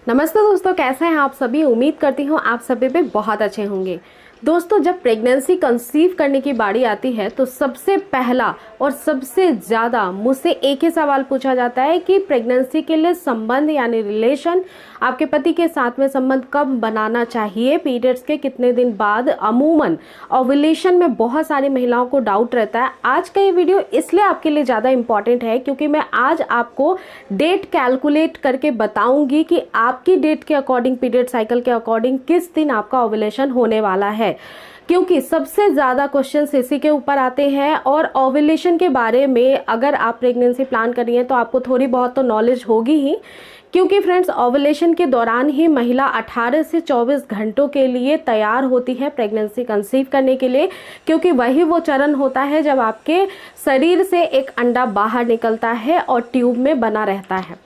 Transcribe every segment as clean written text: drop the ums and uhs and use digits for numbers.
नमस्ते दोस्तों, कैसे हैं आप सभी। उम्मीद करती हूँ आप सभी भी बहुत अच्छे होंगे। दोस्तों, जब प्रेगनेंसी कंसीव करने की बारी आती है तो सबसे पहला और सबसे ज़्यादा मुझसे एक ही सवाल पूछा जाता है कि प्रेगनेंसी के लिए संबंध यानी रिलेशन आपके पति के साथ में संबंध कब बनाना चाहिए, पीरियड्स के कितने दिन बाद। अमूमन ओव्यूलेशन में बहुत सारी महिलाओं को डाउट रहता है। आज का ये वीडियो इसलिए आपके लिए ज़्यादा इंपॉर्टेंट है क्योंकि मैं आज आपको डेट कैलकुलेट करके बताऊंगी कि आपकी डेट के अकॉर्डिंग, पीरियड साइकिल के अकॉर्डिंग किस दिन आपका ओव्यूलेशन होने वाला है। क्योंकि सबसे ज़्यादा क्वेश्चंस इसी के ऊपर आते हैं और ओव्यूलेशन के बारे में अगर आप प्रेगनेंसी प्लान कर रही हैं तो आपको थोड़ी बहुत तो नॉलेज होगी ही, क्योंकि फ्रेंड्स ओव्यूलेशन के दौरान ही महिला 18 से 24 घंटों के लिए तैयार होती है प्रेगनेंसी कंसीव करने के लिए, क्योंकि वही वो चरण होता है जब आपके शरीर से एक अंडा बाहर निकलता है और ट्यूब में बना रहता है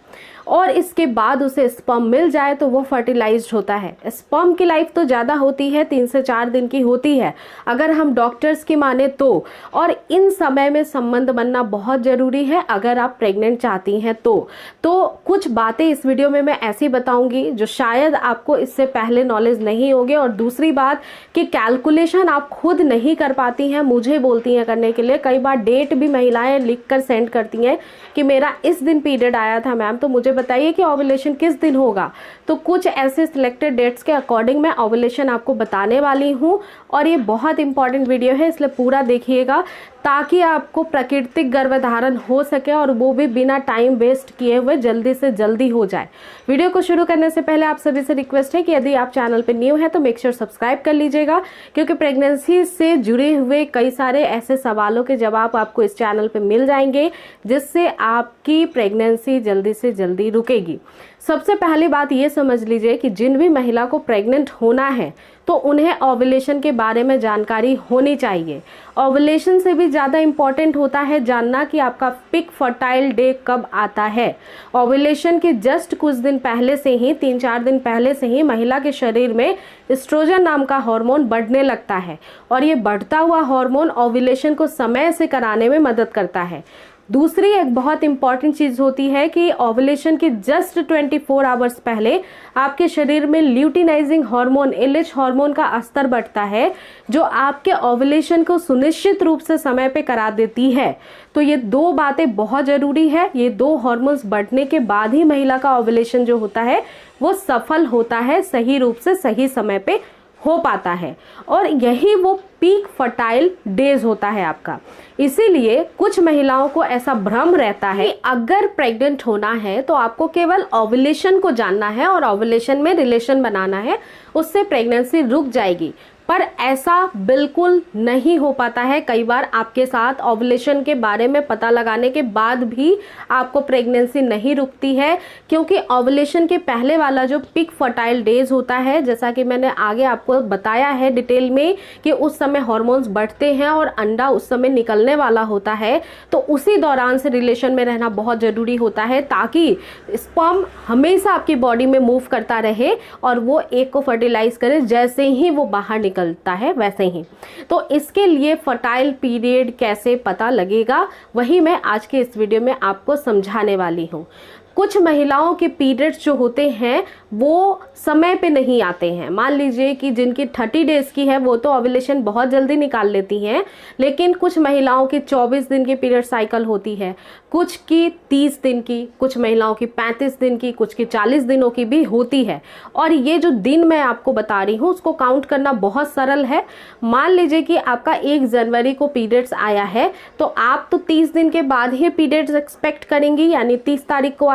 और इसके बाद उसे स्पर्म मिल जाए तो वो फर्टिलाइज्ड होता है। स्पर्म की लाइफ तो ज़्यादा होती है, 3 से 4 दिन की होती है अगर हम डॉक्टर्स की माने तो। और इन समय में संबंध बनना बहुत ज़रूरी है अगर आप प्रेग्नेंट चाहती हैं तो कुछ बातें इस वीडियो में मैं ऐसी बताऊंगी जो शायद आपको इससे पहले नॉलेज नहीं होगी। और दूसरी बात कि कैलकुलेशन आप खुद नहीं कर पाती हैं, मुझे बोलती हैं करने के लिए। कई बार डेट भी महिलाएं लिख कर सेंड करती हैं कि मेरा इस दिन पीरियड आया था मैम, तो मुझे बताइए कि ओव्यूलेशन किस दिन होगा। तो कुछ ऐसे सिलेक्टेड डेट्स के अकॉर्डिंग मैं ओव्यूलेशन आपको बताने वाली हूँ और ये बहुत इंपॉर्टेंट वीडियो है, इसलिए पूरा देखिएगा ताकि आपको प्राकृतिक गर्भधारण हो सके और वो भी बिना टाइम वेस्ट किए हुए जल्दी से जल्दी हो जाए। वीडियो को शुरू करने से पहले आप सभी से रिक्वेस्ट है कि यदि आप चैनल पर न्यू है तो मेक श्योर सब्सक्राइब कर लीजिएगा, क्योंकि प्रेगनेंसी से जुड़े हुए कई सारे ऐसे सवालों के जवाब आपको इस चैनल पर मिल जाएंगे जिससे आपकी प्रेगनेंसी जल्दी से जल्दी रुकेगी। सबसे पहली बात ये समझ लीजिए कि जिन भी महिला को प्रेग्नेंट होना है तो उन्हें ओव्यूलेशन के बारे में जानकारी होनी चाहिए। ओव्यूलेशन से भी ज़्यादा इम्पॉर्टेंट होता है जानना कि आपका पिक फर्टाइल डे कब आता है। ओव्यूलेशन के जस्ट कुछ दिन पहले से ही, 3-4 दिन पहले से ही महिला के शरीर में एस्ट्रोजन नाम का हार्मोन बढ़ने लगता है और ये बढ़ता हुआ हार्मोन ओव्यूलेशन को समय से कराने में मदद करता है। दूसरी एक बहुत इंपॉर्टेंट चीज़ होती है कि ओव्यूलेशन के जस्ट 24 आवर्स पहले आपके शरीर में ल्यूटिनाइजिंग हार्मोन, एलएच हार्मोन का स्तर बढ़ता है जो आपके ओव्यूलेशन को सुनिश्चित रूप से समय पे करा देती है। तो ये दो बातें बहुत ज़रूरी है। ये दो हार्मोन्स बढ़ने के बाद ही महिला का ओव्यूलेशन जो होता है वो सफल होता है, सही रूप से सही समय पे हो पाता है और यही वो पीक फर्टाइल डेज होता है आपका। इसीलिए कुछ महिलाओं को ऐसा भ्रम रहता है कि अगर प्रेग्नेंट होना है तो आपको केवल ओव्यूलेशन को जानना है और ओव्यूलेशन में रिलेशन बनाना है, उससे प्रेगनेंसी रुक जाएगी। पर ऐसा बिल्कुल नहीं हो पाता है। कई बार आपके साथ ओव्यूलेशन के बारे में पता लगाने के बाद भी आपको प्रेगनेंसी नहीं रुकती है, क्योंकि ओव्यूलेशन के पहले वाला जो पिक फर्टाइल डेज होता है, जैसा कि मैंने आगे आपको बताया है डिटेल में कि उस समय हार्मोन्स बढ़ते हैं और अंडा उस समय निकलने वाला होता है, तो उसी दौरान से रिलेशन में रहना बहुत ज़रूरी होता है ताकि स्पर्म हमेशा आपकी बॉडी में मूव करता रहे और वो एक को फर्टिलाइज करे जैसे ही वो बाहर निकलता है वैसे ही। तो इसके लिए फर्टाइल पीरियड कैसे पता लगेगा वही मैं आज के इस वीडियो में आपको समझाने वाली हूँ। कुछ महिलाओं के पीरियड्स जो होते हैं वो समय पे नहीं आते हैं। मान लीजिए कि जिनकी 30 डेज की है वो तो ओव्यूलेशन बहुत जल्दी निकाल लेती हैं, लेकिन कुछ महिलाओं की 24 दिन की पीरियड साइकिल होती है, कुछ की 30 दिन की, कुछ महिलाओं की 35 दिन की, कुछ की 40 दिनों की भी होती है। और ये जो दिन मैं आपको बता रही हूँ उसको काउंट करना बहुत सरल है। मान लीजिए कि आपका 1 जनवरी को पीरियड्स आया है तो आप तो 30 दिन के बाद ही पीरियड्स एक्सपेक्ट करेंगी, यानी 30 तारीख को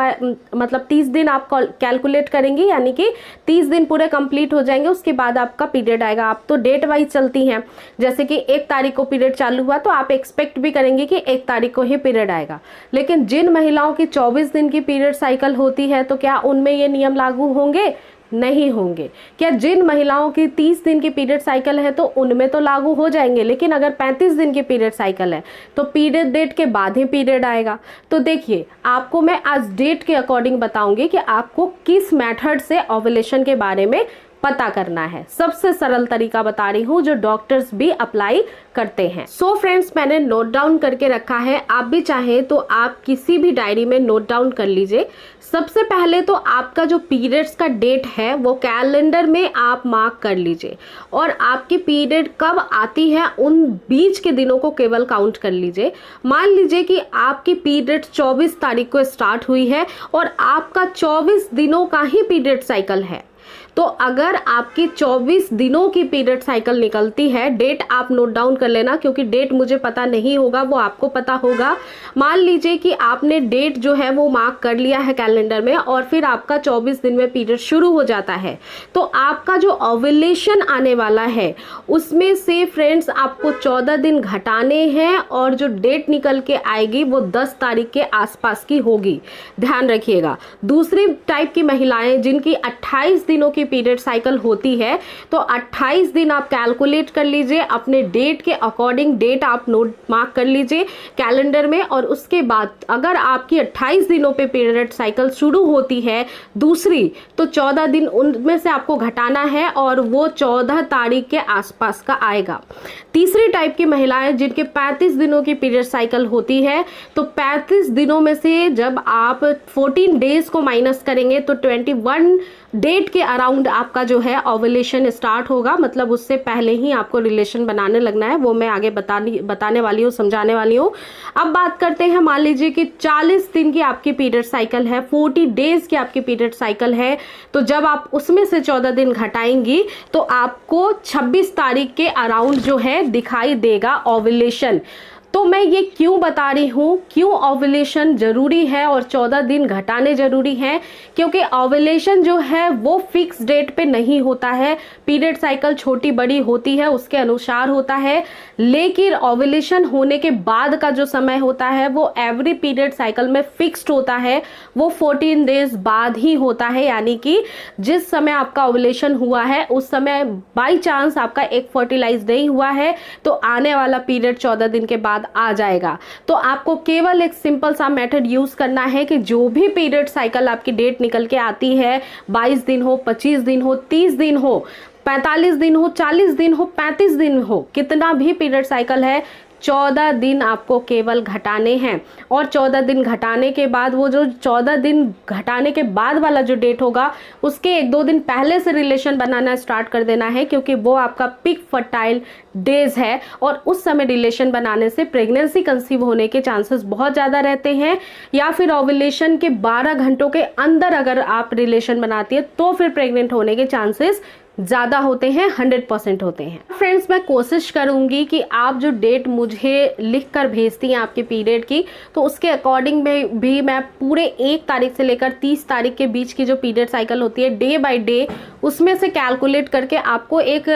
मतलब 30 दिन आप कैलकुलेट करेंगी, यानी कि 30 दिन पूरे कंप्लीट हो जाएंगे, उसके बाद आपका पीरियड आएगा। आप तो डेट वाइज चलती हैं, जैसे कि 1 तारीख को पीरियड चालू हुआ तो आप एक्सपेक्ट भी करेंगे कि 1 तारीख को ही पीरियड आएगा। लेकिन जिन महिलाओं की 24 दिन की पीरियड साइकिल होती है तो क्या उनमें ये नियम लागू होंगे? नहीं होंगे। क्या जिन महिलाओं की 30 दिन की पीरियड साइकिल है तो उनमें तो लागू हो जाएंगे, लेकिन अगर 35 दिन की पीरियड साइकिल है तो पीरियड डेट के बाद ही पीरियड आएगा। तो देखिए, आपको मैं आज डेट के अकॉर्डिंग बताऊंगी कि आपको किस मेथड से ओव्यूलेशन के बारे में पता करना है। सबसे सरल तरीका बता रही हूँ जो डॉक्टर्स भी अप्लाई करते हैं। सो फ्रेंड्स, मैंने नोट डाउन करके रखा है, आप भी चाहें तो आप किसी भी डायरी में नोट डाउन कर लीजिए। सबसे पहले तो आपका जो पीरियड्स का डेट है वो कैलेंडर में आप मार्क कर लीजिए, और आपकी पीरियड कब आती है उन बीच के दिनों को केवल काउंट कर लीजिए। मान लीजिए कि आपकी पीरियड 24 तारीख को स्टार्ट हुई है और आपका 24 दिनों का ही पीरियड साइकिल है, तो अगर आपकी 24 दिनों की पीरियड साइकिल निकलती है, डेट आप नोट डाउन कर लेना, क्योंकि डेट मुझे पता नहीं होगा, वो आपको पता होगा। मान लीजिए कि आपने डेट जो है वो मार्क कर लिया है कैलेंडर में, और फिर आपका 24 दिन में पीरियड शुरू हो जाता है, तो आपका जो ओव्यूलेशन आने वाला है उसमें से फ्रेंड्स आपको 14 दिन घटाने हैं, और जो डेट निकल के आएगी वो 10 तारीख के आसपास की होगी, ध्यान रखिएगा। दूसरी टाइप की महिलाएं जिनकी 28 दिनों की पीरियड साइकिल होती है, तो 28 दिन आप कैलकुलेट कर लीजिए, अपने डेट के अकॉर्डिंग डेट आप नोट मार्क कर लीजिए कैलेंडर में, और उसके बाद अगर आपकी 28 दिनों पे पीरियड साइकिल शुरू होती है दूसरी, तो 14 दिन उनमें से आपको घटाना है, और वो 14 तारीख के आसपास का आएगा। तीसरी टाइप की महिलाएं जिनके 35 दिनों की पीरियड साइकिल होती है, तो 35 दिनों में से जब आप 14 डेज को माइनस करेंगे तो 21 डेट के अराउंड आपका जो है ओव्यूलेशन स्टार्ट होगा, मतलब उससे पहले ही आपको रिलेशन बनाने लगना है, वो मैं आगे बताने वाली हूँ, समझाने वाली हूँ। अब बात करते हैं, मान लीजिए कि 40 दिन की आपकी पीरियड साइकिल है, 40 डेज की आपकी पीरियड साइकिल है, तो जब आप उसमें से 14 दिन घटाएंगी तो आपको 26 तारीख के अराउंड जो है दिखाई देगा ओव्यूलेशन। तो मैं ये क्यों बता रही हूँ, क्यों ओव्यूलेशन जरूरी है और 14 दिन घटाने जरूरी हैं, क्योंकि ओव्यूलेशन जो है वो फिक्स डेट पे नहीं होता है, पीरियड साइकिल छोटी बड़ी होती है उसके अनुसार होता है, लेकिन ओव्यूलेशन होने के बाद का जो समय होता है वो एवरी पीरियड साइकिल में फिक्स्ड होता है, वो 14 डेज बाद ही होता है। यानी कि जिस समय आपका ओव्यूलेशन हुआ है उस समय बाई चांस आपका एग फर्टिलाइज नहीं हुआ है, तो आने वाला पीरियड 14 दिन के बाद आ जाएगा। तो आपको केवल एक सिंपल सा मेथड यूज करना है कि जो भी पीरियड साइकिल आपकी डेट निकल के आती है, 22 दिन हो, 25 दिन हो, 30 दिन हो, 45 दिन हो, 40 दिन हो, 35 दिन हो, कितना भी पीरियड साइकिल है, 14 दिन आपको केवल घटाने हैं। और 14 दिन घटाने के बाद वो जो 14 दिन घटाने के बाद वाला जो डेट होगा उसके 1-2 दिन पहले से रिलेशन बनाना स्टार्ट कर देना है, क्योंकि वो आपका पिक फर्टाइल डेज है, और उस समय रिलेशन बनाने से प्रेगनेंसी कंसीव होने के चांसेस बहुत ज़्यादा रहते हैं। या फिर ओव्यूलेशन के 12 घंटों के अंदर अगर आप रिलेशन बनाती है तो फिर प्रेग्नेंट होने के चांसेस ज़्यादा होते हैं, 100% होते हैं। फ्रेंड्स, मैं कोशिश करूंगी कि आप जो डेट मुझे लिख कर भेजती हैं आपके पीरियड की, तो उसके अकॉर्डिंग में भी मैं पूरे 1 तारीख से लेकर 30 तारीख के बीच की जो पीरियड साइकिल होती है डे बाय डे, उसमें से कैलकुलेट करके आपको एक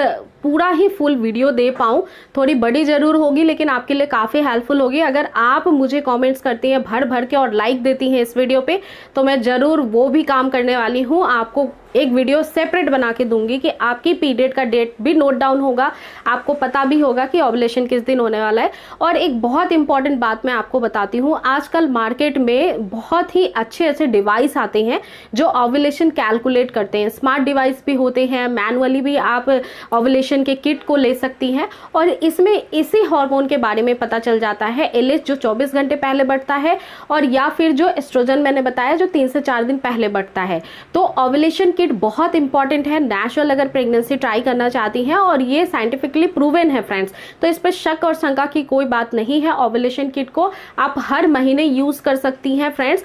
पूरा ही फुल वीडियो दे पाऊँ। थोड़ी बड़ी ज़रूर होगी लेकिन आपके लिए काफ़ी हेल्पफुल होगी। अगर आप मुझे कमेंट्स करती हैं भर भर के और लाइक देती हैं इस वीडियो पे, तो मैं ज़रूर वो भी काम करने वाली हूँ। आपको एक वीडियो सेपरेट बना के दूंगी कि आपकी पीरियड का डेट भी नोट डाउन होगा, आपको पता भी होगा कि ओव्यूलेशन किस दिन होने वाला है। और एक बहुत इंपॉर्टेंट बात मैं आपको बताती हूँ, आजकल मार्केट में बहुत ही अच्छे डिवाइस आते हैं जो ओव्यूलेशन कैलकुलेट करते हैं। स्मार्ट डिवाइस भी होते हैं, मैनुअली भी आप ओव्यूलेशन के किट को ले सकती हैं, और इसमें इसी हार्मोन के बारे में पता चल जाता है, एलएच जो 24 घंटे पहले बढ़ता है, और या फिर जो एस्ट्रोजन मैंने बताया जो 3 से 4 दिन पहले बढ़ता है। तो ओव्यूलेशन किट बहुत इंपॉर्टेंट है नेचुरल अगर प्रेगनेंसी ट्राई करना चाहती हैं, और ये साइंटिफिकली प्रूवन है फ्रेंड्स, तो इस पर शक और शंका की कोई बात नहीं है। ओव्यूलेशन किट को आप हर महीने यूज कर सकती हैं फ्रेंड्स।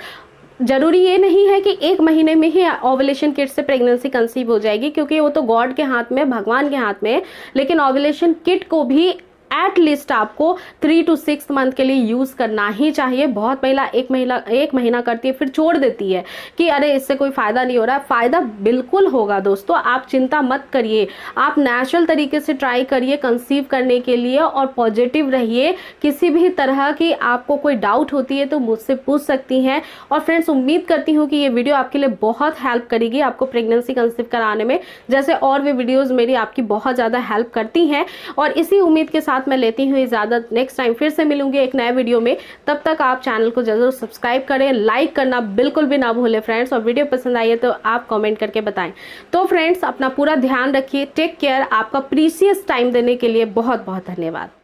जरूरी ये नहीं है कि 1 महीने में ही ओव्यूलेशन किट से प्रेगनेंसी कंसीव हो जाएगी, क्योंकि वो तो गॉड के हाथ में, भगवान के हाथ में है। लेकिन ओव्यूलेशन किट को भी एटलीस्ट आपको 3 to 6 मंथ के लिए यूज़ करना ही चाहिए। बहुत महिला एक महीना करती है फिर छोड़ देती है कि अरे इससे कोई फ़ायदा नहीं हो रहा है। फ़ायदा बिल्कुल होगा दोस्तों, आप चिंता मत करिए, आप नेचुरल तरीके से ट्राई करिए कंसीव करने के लिए, और पॉजिटिव रहिए। किसी भी तरह की आपको कोई डाउट होती है तो मुझसे पूछ सकती हैं। और फ्रेंड्स, उम्मीद करती हूँ कि ये वीडियो आपके लिए बहुत हेल्प करेगी आपको प्रेगनेंसी कंसीव कराने में, जैसे और भी वीडियोज़ मेरी आपकी बहुत ज़्यादा हेल्प करती हैं। और इसी उम्मीद के साथ साथ मैं लेती हूँ इजाज़त। नेक्स्ट टाइम फिर से मिलूंगी एक नए वीडियो में। तब तक आप चैनल को जरूर सब्सक्राइब करें, लाइक करना बिल्कुल भी ना भूलें फ्रेंड्स, और वीडियो पसंद आई है तो आप कमेंट करके बताएं। तो फ्रेंड्स अपना पूरा ध्यान रखिए, टेक केयर। आपका प्रीशियस टाइम देने के लिए बहुत बहुत धन्यवाद।